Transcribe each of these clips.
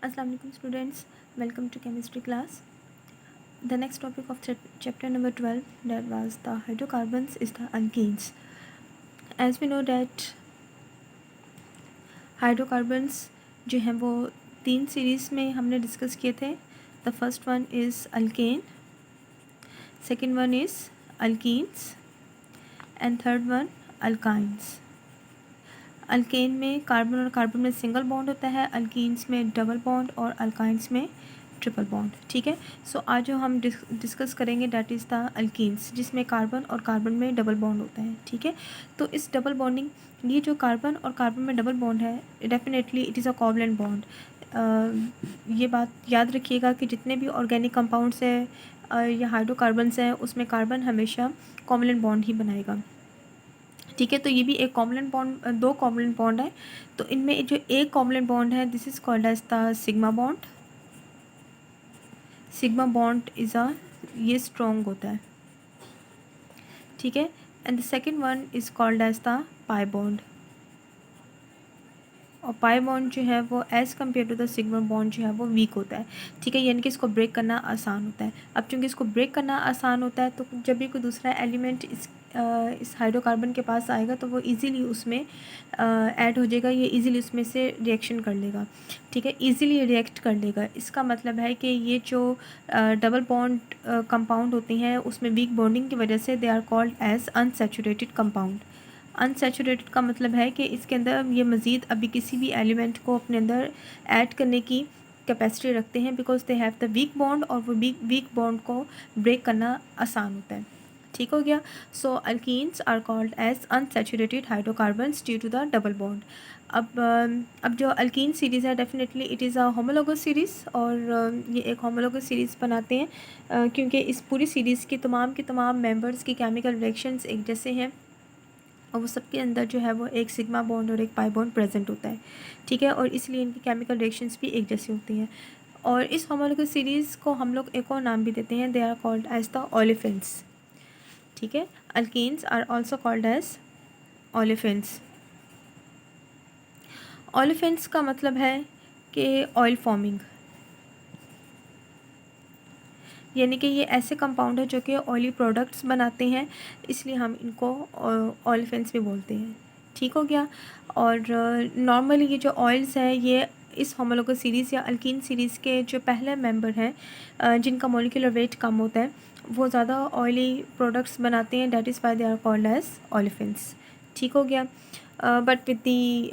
Assalamu alaikum students, welcome to chemistry class. The next topic of chapter number 12, that was the hydrocarbons, is the alkenes. As we know that hydrocarbons जो हैं वो 3 series में हमने discuss किए थे. The first one is alkane, second one is alkenes and third one alkynes. Alkane में carbon और carbon में सिंगल बॉन्ड होता है, अल्कीन्स में डबल बॉन्ड और अल्काइंस में ट्रिपल बॉन्ड. ठीक है, सो आज जो हम डिस्कस करेंगे डैट इज़ द अल्कीन्स, जिसमें कार्बन और कार्बन में डबल बॉन्ड होता है. ठीक है, तो इस डबल बॉन्डिंग, ये जो कार्बन और कार्बन में डबल बॉन्ड है, definitely it is a covalent bond. ये बात याद रखिएगा कि जितने भी ऑर्गेनिक कंपाउंड्स हैं या हाइड्रोकार्बन्स हैं, उसमें कार्बन हमेशा कोवलेंट बॉन्ड ही बनाएगा. ठीक है, तो ये भी एक कोवलेंट बॉन्ड, 2 कोवलेंट बॉन्ड है. तो इनमें जो एक कोवलेंट बॉन्ड है, this is called as the sigma bond. Sigma bond is ये स्ट्रॉन्ग होता है. ठीक है, and the second one is called as the pi bond. और पाई बॉन्ड जो है वो as compare to the sigma bond जो है वो वीक होता है. ठीक है, यानी कि इसको ब्रेक करना आसान होता है. अब चूँकि इसको ब्रेक करना आसान होता है, तो जब भी कोई दूसरा एलिमेंट इस हाइड्रोकार्बन के पास आएगा तो वो इजीली उसमें ऐड हो जाएगा, ये इजीली उसमें से रिएक्शन कर लेगा. ठीक है, इजीली रिएक्ट कर लेगा. इसका मतलब है कि ये जो डबल बॉन्ड कंपाउंड होते हैं, उसमें वीक बॉन्डिंग की वजह से they are called as unsaturated compound. Unsaturated का मतलब है कि इसके अंदर ये मज़ीद अभी किसी भी एलिमेंट को अपने अंदर ऐड करने की कैपेसिटी रखते हैं, because they have the weak bond, और वो वीक बॉन्ड को ब्रेक करना आसान होता है. ठीक हो गया. So alkenes are called as unsaturated hydrocarbons due to the double bond. अब जो अल्कीन सीरीज़ है, definitely it is a homologous series, और ये एक होमोलोगस सीरीज़ बनाते हैं क्योंकि इस पूरी सीरीज़ की तमाम मेंबर्स की केमिकल रिएक्शंस एक जैसे हैं, और वो सबके अंदर जो है वो एक सिग्मा बॉन्ड और एक पाई बॉन्ड प्रेजेंट होता है. ठीक है, और इसलिए इनकी केमिकल रिएक्शंस भी एक जैसी होती हैं. और इस होमोलोगस सीरीज़ को हम लोग एक और नाम भी देते हैं, they are called as the olefins. ठीक है, alkenes are also called as olefins. Olefins का मतलब है कि ऑयल फॉर्मिंग, यानी कि ये ऐसे कंपाउंड है जो कि ऑयली प्रोडक्ट्स बनाते हैं, इसलिए हम इनको ओलेफिन्स भी बोलते हैं. ठीक हो गया. और नॉर्मली ये जो ऑयल्स हैं, ये इस होमोलोगस सीरीज़ या अल्कीन सीरीज़ के जो पहले मेंबर हैं जिनका मॉलिक्यूलर वेट कम होता है, वो ज़्यादा ऑयली प्रोडक्ट्स बनाते हैं, that is why they are called as olefins. ठीक हो गया. But with the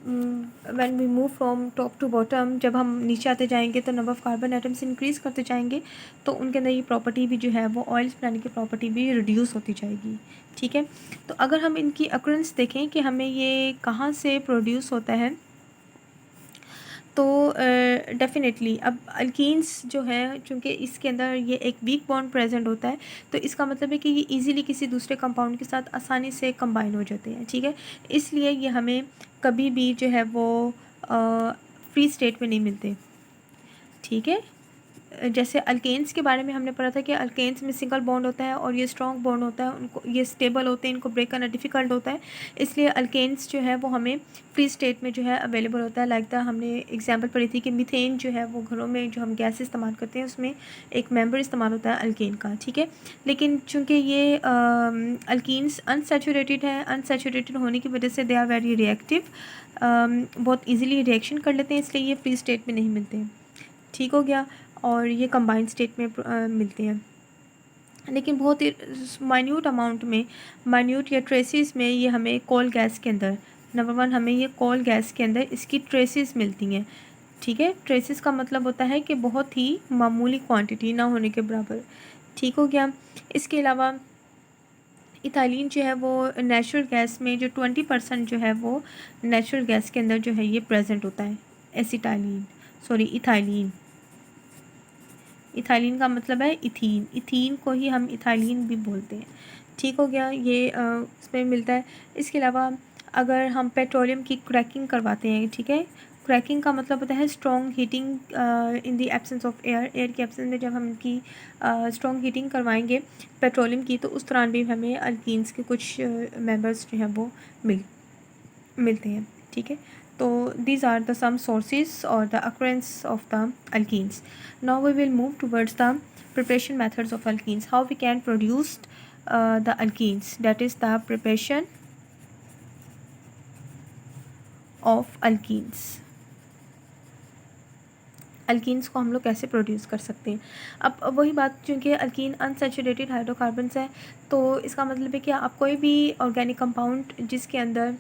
when we move from top to bottom, जब हम नीचे आते जाएंगे तो number of carbon atoms increase करते जाएंगे, तो उनके अंदर ये प्रॉपर्टी भी जो है वो ऑयल्स बनाने की प्रॉपर्टी भी रिड्यूस होती जाएगी. ठीक है, तो अगर हम इनकी अक्रेंस देखें कि हमें ये कहाँ से प्रोड्यूस होता है, तो डेफ़िनेटली अब अल्कीन्स जो है, चूँकि इसके अंदर ये एक वीक बॉन्ड प्रेजेंट होता है, तो इसका मतलब है कि ये इजीली किसी दूसरे कंपाउंड के साथ आसानी से कंबाइन हो जाते हैं. ठीक है, इसलिए ये हमें कभी भी जो है वो फ्री स्टेट में नहीं मिलते. ठीक है, जैसे अल्केन्स के बारे में हमने पढ़ा था कि अल्केन्स में सिंगल बॉन्ड होता है और ये स्ट्रॉन्ग बॉन्ड होता है, उनको ये स्टेबल होते हैं, इनको ब्रेक करना डिफ़िकल्ट होता है, इसलिए अल्केन्स जो है वो हमें फ्री स्टेट में जो है अवेलेबल होता है. लाइक द हमने एग्जांपल पढ़ी थी कि मीथेन जो है वो घरों में जो हम गैस इस्तेमाल करते हैं, उसमें एक मेंबर इस्तेमाल होता है अल्केन का. ठीक है, लेकिन चूँकि ये अल्कीन्स अनसेचुरेटेड है, अनसेचुरेटेड होने की वजह से दे आर वेरी रिएक्टिव, बहुत ईजिली रिएक्शन कर लेते हैं, इसलिए ये फ्री स्टेट में नहीं मिलते. ठीक हो गया. और ये कंबाइंड स्टेट में मिलते हैं, लेकिन बहुत ही माइन्यूट अमाउंट में, माइन्यूट या ट्रेसिस में ये हमें कोल गैस के अंदर, नंबर 1 हमें ये कोल गैस के अंदर इसकी ट्रेसिस मिलती हैं. ठीक है, ट्रेसिस का मतलब होता है कि बहुत ही मामूली क्वांटिटी, ना होने के बराबर. ठीक हो गया. इसके अलावा इथाइलिन जो है वो नेचुरल गैस में जो 20% जो है वो नेचुरल गैस के अंदर जो है ये प्रेजेंट होता है. इथाइलिन. इथाइलिन का मतलब है इथीन. इथीन को ही हम इथाइलिन भी बोलते हैं. ठीक हो गया, ये इसमें मिलता है. इसके अलावा अगर हम पेट्रोलियम की क्रैकिंग करवाते हैं, ठीक है, क्रैकिंग का मतलब होता है strong heating in the absence of air. Air के एब्सेंस में जब हम इनकी स्ट्रॉन्ग हीटिंग करवाएंगे पेट्रोलियम की, तो उस दौरान भी हमें अल्कीन्स के कुछ मेंबर्स जो हैं वो मिलते हैं. ठीक है, तो these are the some sources or the occurrence of the alkenes. Now we will move towards the preparation methods of alkenes. How we can produce the alkenes, that is the preparation of alkenes. Alkenes को हम लोग कैसे produce कर सकते हैं। अब वही बात, चूँकि अल्कीन अनसैचुरेटेड हाइड्रोकार्बन्स है, तो इसका मतलब है कि आप कोई भी ऑर्गेनिक कंपाउंड जिसके अंदर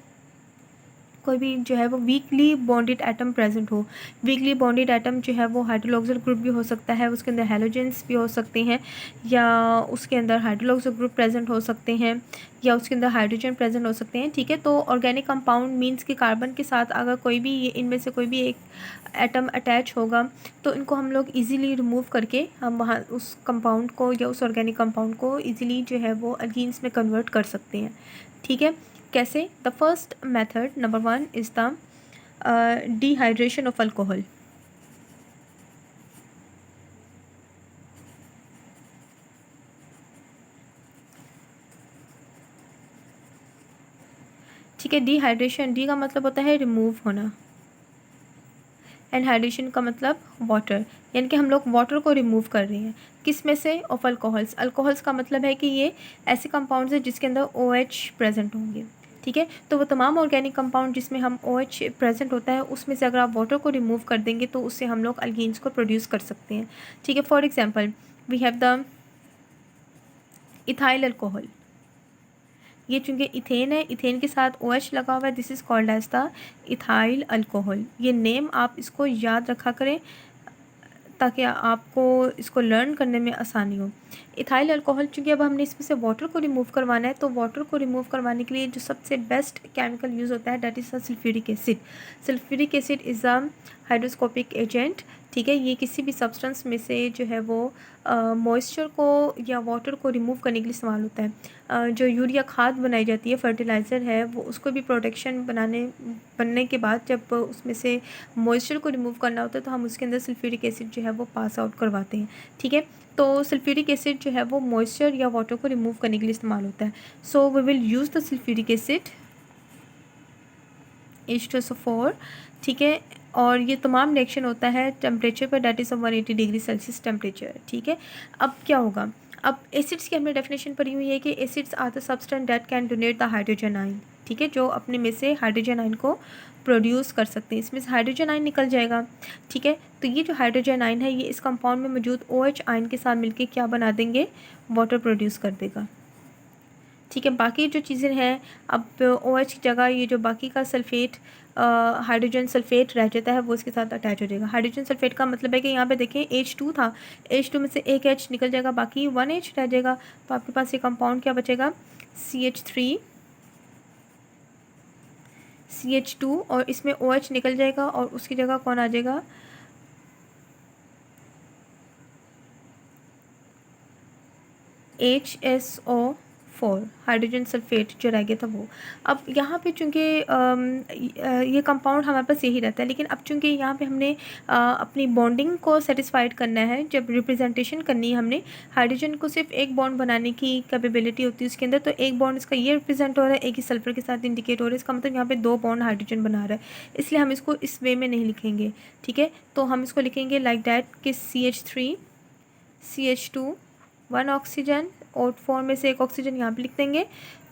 कोई भी जो है वो वीकली बॉन्डेड एटम प्रेजेंट हो, वीकली बॉन्डेड एटम जो है वो हाइड्रोक्सिल ग्रुप भी हो सकता है, उसके अंदर हैलोजेंस भी हो सकते हैं, या उसके अंदर हाइड्रोक्सिल ग्रुप प्रेजेंट हो सकते हैं, या उसके अंदर हाइड्रोजन प्रेजेंट हो सकते हैं। ठीक है, तो ऑर्गेनिक कंपाउंड मीन्स कि कार्बन के साथ अगर कोई भी इनमें से कोई भी एक एटम अटैच होगा तो इनको हम लोग इजीली रिमूव करके हम वहाँ उस कंपाउंड को या उस ऑर्गेनिक कंपाउंड को इजीली जो है वो अल्कीन्स में कन्वर्ट कर सकते हैं। ठीक है, कैसे? The first method number 1 is the dehydration of alcohol. ठीक है, डिहाइड्रेशन, डी का मतलब होता है रिमूव होना, एंड हाइड्रेशन का मतलब वाटर, यानी कि हम लोग वाटर को रिमूव कर रहे हैं। किस में से? Of alcohols. अल्कोहल्स का मतलब है कि ये ऐसे कंपाउंड्स हैं जिसके अंदर OH प्रेजेंट होंगे। ठीक है, तो वो तमाम ऑर्गेनिक कंपाउंड जिसमें हम OH प्रेजेंट होता है उसमें से अगर आप वाटर को रिमूव कर देंगे तो उससे हम लोग अल्कीन्स को प्रोड्यूस कर सकते हैं। ठीक है, for example we have the ethyl alcohol. ये चूँकि इथेन है, इथेन के साथ OH लगा हुआ है, this is called as the ethyl alcohol. ये नेम आप इसको याद रखा करें ताकि आपको इसको लर्न करने में आसानी हो। इथाइल अल्कोहल, चूँकि अब हमने इसमें से वाटर को रिमूव करवाना है, तो वाटर को रिमूव करवाने के लिए जो सबसे बेस्ट केमिकल यूज़ होता है that is the sulphuric acid. Sulphuric acid is a hydroscopic agent. ठीक है, ये किसी भी सब्सटेंस में से जो है वो मॉइस्चर को या वाटर को रिमूव करने के लिए इस्तेमाल होता है। जो यूरिया खाद बनाई जाती है, फर्टिलाइज़र है, वो उसको भी प्रोटेक्शन बनने के बाद जब उसमें से मॉइस्चर को रिमूव करना होता है तो हम उसके अंदर सल्फ्यूरिक एसिड जो है वो पास आउट करवाते हैं। ठीक है, तो सल्फ्यूरिक एसिड जो है वो मॉइस्चर या वाटर को रिमूव करने के लिए इस्तेमाल होता है। So we will use the sulphuric acid H2SO4। ठीक है, और ये तमाम रिएक्शन होता है टेम्परेचर पर, that is 180 degree Celsius temperature. ठीक है, अब क्या होगा? अब एसिड्स की हमने डेफिनेशन पढ़ी हुई है कि acids are the substance that can donate the hydrogen ion. ठीक है, जो अपने में से हाइड्रोजन आयन को प्रोड्यूस कर सकते हैं, इसमें से हाइड्रोजन आयन निकल जाएगा। ठीक है, तो ये जो हाइड्रोजन आयन है ये इस कंपाउंड में मौजूद OH आयन के साथ मिलकर क्या बना देंगे? वाटर प्रोड्यूस कर देगा। ठीक है, बाकी जो चीज़ें हैं, अब OH की जगह ये जो बाकी का सल्फ़ेट हाइड्रोजन सल्फ़ेट रह जाता है वो इसके साथ अटैच हो जाएगा। हाइड्रोजन सल्फ़ेट का मतलब है कि यहाँ पे देखें H2 था, H2 में से एक H निकल जाएगा, बाकी 1H रह जाएगा, तो आपके पास ये कंपाउंड क्या बचेगा? CH3 CH2, और इसमें OH निकल जाएगा और उसकी जगह कौन आ जाएगा? HSO4, हाइड्रोजन सल्फेट जो रह गया था वो। अब यहाँ पे चूँकि ये कंपाउंड हमारे पास यही रहता है, लेकिन अब चूँकि यहाँ पे हमने अपनी बॉन्डिंग को सेटिस्फाइड करना है, जब रिप्रेजेंटेशन करनी है हमने, हाइड्रोजन को सिर्फ एक बॉन्ड बनाने की कैपेबिलिटी होती है उसके अंदर, तो एक बॉन्ड इसका ये रिप्रेजेंट हो रहा है, एक ही सल्फर के साथ इंडिकेट हो रहा है, इसका मतलब यहाँ पे 2 बॉन्ड हाइड्रोजन बना रहा है, इसलिए हम इसको इस वे में नहीं लिखेंगे। ठीक है, तो हम इसको लिखेंगे लाइक डैट कि CH3 CH2 1 ऑक्सीजन, और 4 में से एक ऑक्सीजन यहाँ पे लिख देंगे।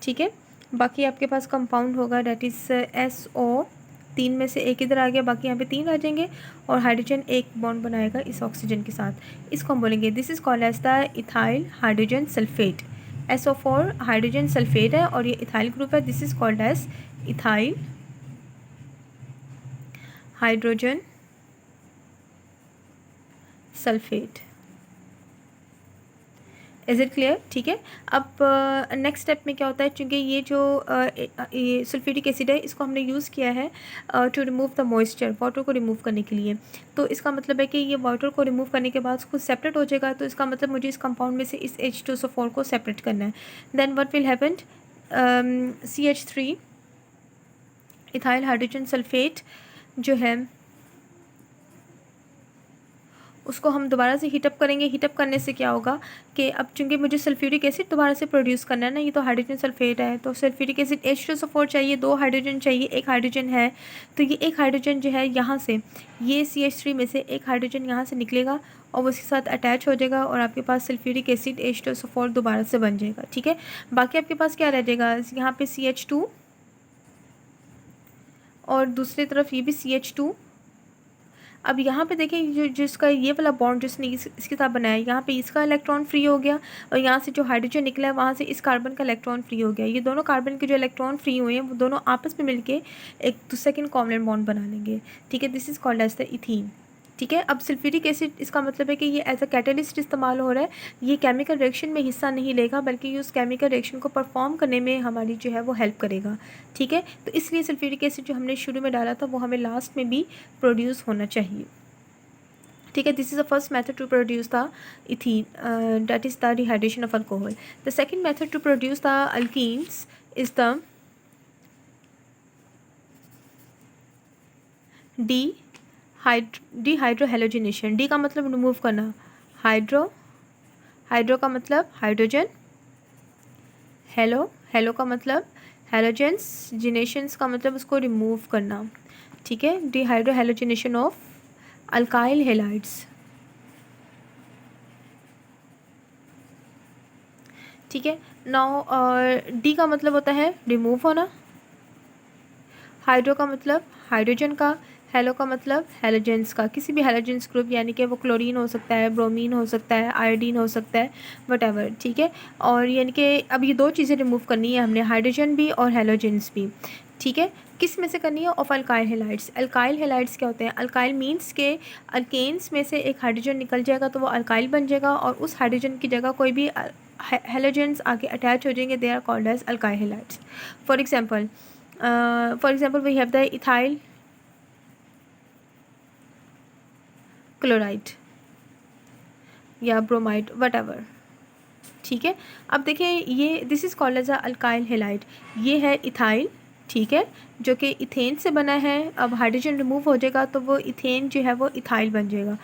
ठीक है, बाकी आपके पास कंपाउंड होगा डेट इज़ SO, 3 में से एक इधर आ गया, बाकी यहाँ पे 3 आ जाएंगे, और हाइड्रोजन एक बॉन्ड बनाएगा इस ऑक्सीजन के साथ। इसको हम बोलेंगे this is called as the ethyl hydrogen sulphate. SO4 hydrogen sulphate है और ये इथाइल ग्रुप है, this is called as ethyl hydrogen sulphate. Is it clear? ठीक है, अब नेक्स्ट स्टेप में क्या होता है, चूँकि ये जो ये सल्फ्यूरिक एसिड है इसको हमने यूज़ किया है to remove the moisture, water को रिमूव करने के लिए, तो इसका मतलब है कि ये वाटर को रिमूव करने के बाद उसको सेपरेट हो जाएगा, तो इसका मतलब मुझे इस कंपाउंड में से इस H2SO4 को सेपरेट करना है। Then what will happen? CH3 ethyl hydrogen sulphate जो है उसको हम दोबारा से हीटअप करेंगे। हीटअप करने से क्या होगा कि अब चूँकि मुझे सल्फ्यूरिक एसिड दोबारा से प्रोड्यूस करना है ना, ये तो हाइड्रोजन सल्फेट है, तो सल्फ्यूरिक एसिड H2SO4 चाहिए, 2 हाइड्रोजन चाहिए, 1 हाइड्रोजन है, तो ये 1 हाइड्रोजन जो है यहाँ से ये CH3 में से 1 हाइड्रोजन यहाँ से निकलेगा और वो उसके साथ अटैच हो जाएगा और आपके पास सल्फ्यूरिक एसिड H2SO4 दोबारा से बन जाएगा। ठीक है, बाकी आपके पास क्या रह जाएगा, यहाँ पे CH2 और दूसरी तरफ ये भी CH2। अब यहाँ पे देखें जो जिसका ये वाला बॉन्ड जिसने इसके साथ बनाया है, यहाँ पे इसका इलेक्ट्रॉन फ्री हो गया और यहाँ से जो हाइड्रोजन निकला है वहाँ से इस कार्बन का इलेक्ट्रॉन फ्री हो गया। ये दोनों कार्बन के जो इलेक्ट्रॉन फ्री हुए हैं वो दोनों आपस में मिलके एक सेकंड कॉवलेंट बॉन्ड बना लेंगे। ठीक है, this is called as the ethene. ठीक है, अब सल्फ्यूरिक एसिड इसका मतलब है कि ये एज अ कैटलिस्ट इस्तेमाल हो रहा है। ये केमिकल रिएक्शन में हिस्सा नहीं लेगा बल्कि ये उस केमिकल रिएक्शन को परफॉर्म करने में हमारी जो है वो हेल्प करेगा। ठीक है, तो इसलिए सल्फ्यूरिक एसिड जो हमने शुरू में डाला था वो हमें लास्ट में भी प्रोड्यूस होना चाहिए। ठीक है, this is the first method to produce the ethene, that is the dehydration of alcohol. The second method to produce the alkenes is the dehydrohalogenation. D का मतलब रिमूव करना, हाइड्रो का मतलब हाइड्रोजन, हेलो का मतलब हेलोजेंस, जिनेशंस का मतलब उसको रिमूव करना। ठीक है, डिहाइड्रोहेलोजिनेशन ऑफ अल्काइल हेलाइड्स। ठीक है, नाउ डी का मतलब होता है रिमूव होना, हाइड्रो का मतलब हाइड्रोजन का, हेलो का मतलब हेलोजेंस का, किसी भी हेलोजेंस ग्रुप, यानी कि वो क्लोरीन हो सकता है, ब्रोमीन हो सकता है, आयोडीन हो सकता है, वटएवर। ठीक है, और यानी कि अब ये 2 चीज़ें रिमूव करनी है हमने, हाइड्रोजन भी और हेलोजेंस भी। ठीक है, किस में से करनी है, of alkyl halides. Alkyl halides क्या होते हैं, अल्काइल मीन्स के अल्केन्स में से एक हाइड्रोजन निकल जाएगा तो वो अल्काइल बन जाएगा और उस हाइड्रोजन की जगह कोई भी हेलोजेंस आके अटैच हो जाएंगे, they are called as alkyl halides. For example we have the ethyl chloride या ब्रोमाइड वटएवर। ठीक है, अब देखिए ये this is called as a alkyl halide. ये है इथाइल, ठीक है, जो कि इथेन से बना है। अब हाइड्रोजन रिमूव हो जाएगा तो वो इथेन जो है वो इथाइल बन जाएगा।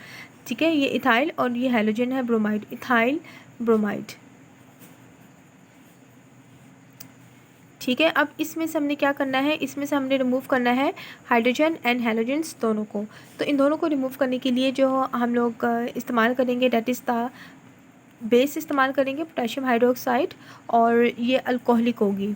ठीक है, ये इथाइल और ये हेलोजन है ब्रोमाइड, इथाइल ब्रोमाइड। ठीक है, अब इसमें से हमने क्या करना है, इसमें से हमने रिमूव करना है हाइड्रोजन एंड हेलोजेंस दोनों को। तो इन दोनों को रिमूव करने के लिए जो हम लोग इस्तेमाल करेंगे डेट इज़ द बेस इस्तेमाल करेंगे, पोटेशियम हाइड्रोक्साइड, और ये अल्कोहलिक होगी।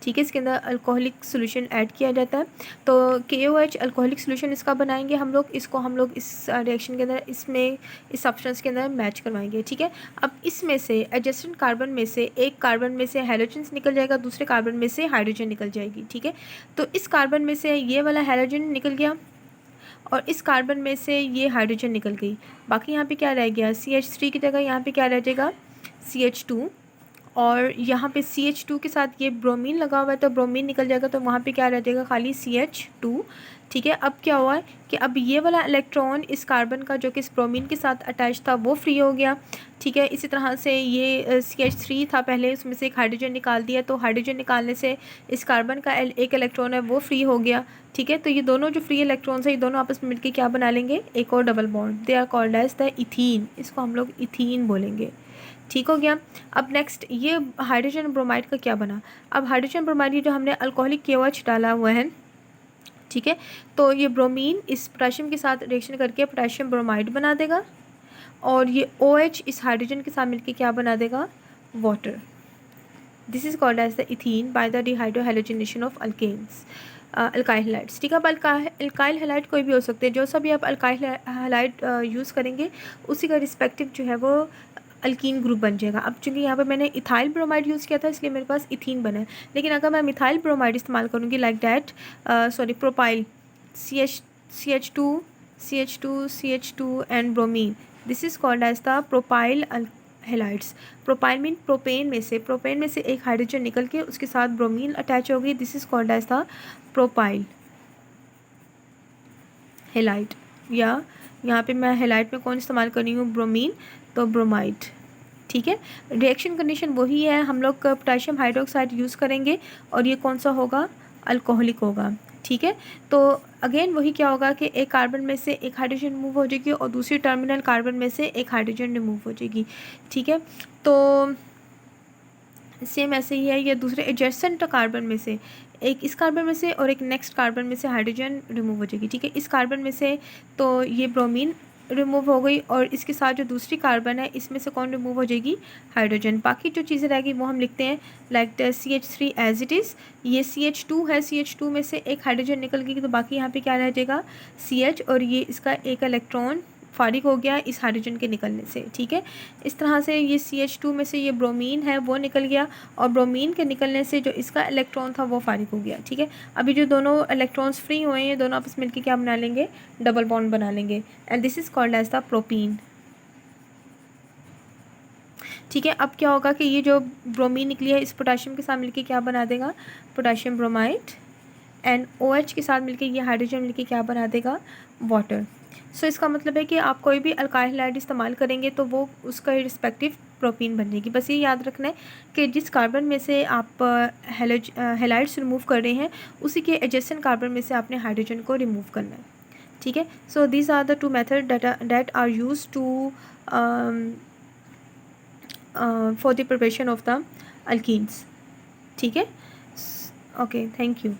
ठीक है, इसके अंदर अल्कोहलिक सोल्यूशन ऐड किया जाता है। तो KOH अल्कोहलिक सोल्यूशन इसका बनाएंगे हम लोग, इसको हम लोग इस रिएक्शन के अंदर इसमें इस सब्सटेंस के अंदर मैच करवाएंगे। ठीक है, अब इसमें से एडजेसेंट कार्बन में से एक कार्बन में से हेलोजन निकल जाएगा, दूसरे कार्बन में से हाइड्रोजन निकल जाएगी। ठीक है, तो इस कार्बन में से ये वाला हेलोजन निकल गया और इस कार्बन में से ये हाइड्रोजन निकल गई। बाकी यहाँ पे क्या रह गया, CH3 की जगह यहाँ पे क्या रह जाएगा, CH2, और यहाँ पे CH2 के साथ ये ब्रोमीन लगा हुआ है तो ब्रोमीन निकल जाएगा, तो वहाँ पे क्या रह जाएगा, खाली CH2। ठीक है, अब क्या हुआ है कि अब ये वाला इलेक्ट्रॉन इस कार्बन का जो कि इस ब्रोमीन के साथ अटैच था वो फ्री हो गया। ठीक है, इसी तरह से ये CH3 था पहले, उसमें से एक हाइड्रोजन निकाल दिया, तो हाइड्रोजन निकालने से इस कार्बन का एक इलेक्ट्रॉन है वो फ्री हो गया। ठीक है, तो ये दोनों जो फ्री इलेक्ट्रॉन्स है ये दोनों आपस में मिलकर क्या बना लेंगे, एक और double bond, they are called as the ethene. इसको हम लोग इथीन बोलेंगे। ठीक हो गया। अब नेक्स्ट ये हाइड्रोजन ब्रोमाइड का क्या बना, अब हाइड्रोजन ब्रोमाइड जो हमने अल्कोहलिक KOH डाला हुआ है, ठीक है, तो ये ब्रोमीन इस पोटेशियम के साथ रिएक्शन करके पोटेशियम ब्रोमाइड बना देगा और ये OH इस हाइड्रोजन के साथ मिलकर क्या बना देगा, water. This is called as the ethene by the dehydrohalogenation of alkanes, alkyl halides. ठीक है, अब अल्काइल हेलाइड कोई भी हो सकते हैं, जो सा भी आप अल्काइल हेलाइड यूज़ करेंगे उसी का रिस्पेक्टिव जो है वो अल्कीन ग्रुप बन जाएगा। अब चूँकि यहाँ पे मैंने इथाइल ब्रोमाइड यूज़ किया था इसलिए मेरे पास इथीन बना है, लेकिन अगर मैं मिथाइल ब्रोमाइड इस्तेमाल करूँगी like that propyl CH2 and bromine, this is called as the propyl halides. Propyl mean propane में से एक हाइड्रोजन निकल के उसके साथ ब्रोमीन अटैच हो गई, this is called as the propyl halide. या यहाँ पे मैं हेलाइड में कौन इस्तेमाल कर रही हूँ, ब्रोमीन, तो ब्रोमाइड। ठीक है, रिएक्शन कंडीशन वही है, हम लोग पोटेशियम हाइड्रोक्साइड यूज़ करेंगे और ये कौन सा होगा, अल्कोहलिक होगा। ठीक है, तो अगेन वही क्या होगा कि एक कार्बन में से एक हाइड्रोजन रिमूव हो जाएगी और दूसरी टर्मिनल कार्बन में से एक हाइड्रोजन रिमूव हो जाएगी, ठीक है। तो सेम ऐसे ही है, ये दूसरे एडजेसेंट कार्बन में से एक इस कार्बन में से और एक नेक्स्ट कार्बन में से हाइड्रोजन रिमूव हो जाएगी, ठीक है। इस कार्बन में से तो ये ब्रोमीन रिमूव हो गई और इसके साथ जो दूसरी कार्बन है इसमें से कौन रिमूव हो जाएगी, हाइड्रोजन। बाकी जो चीज़ें रहेगी वो हम लिखते हैं like CH3 as it is. ये CH2 है, CH2 में से एक हाइड्रोजन निकल गई तो बाकी यहाँ पे क्या रह जाएगा CH, और ये इसका एक इलेक्ट्रॉन फारिग हो गया इस हाइड्रोजन के निकलने से, ठीक है। इस तरह से ये CH2 में से ये ब्रोमीन है वो निकल गया और ब्रोमीन के निकलने से जो इसका इलेक्ट्रॉन था वो फारिग हो गया, ठीक है। अभी जो दोनों इलेक्ट्रॉन्स फ्री हुए हैं दोनों आपस में मिलकर क्या बना लेंगे, डबल बॉन्ड बना लेंगे, and this is called as the propene, ठीक है। अब क्या होगा कि ये जो ब्रोमीन निकली है इस पोटाशियम के साथ मिलकर क्या बना देगा, पोटाशियम ब्रोमाइड, एंड OH के साथ मिलके ये हाइड्रोजन मिलके क्या बना देगा, वाटर। सो इसका मतलब है कि आप कोई भी अल्काइल हैलाइड इस्तेमाल करेंगे तो वो उसका रिस्पेक्टिव प्रोपीन बनेगी। बस ये याद रखना है कि जिस कार्बन में से आप हैलाइड्स रिमूव कर रहे हैं उसी के एडजेसेंट कार्बन में से आपने हाइड्रोजन को रिमूव करना है, ठीक है। So these are the two method that are use to for the preparation of the alkenes, ठीक है। Okay, thank you.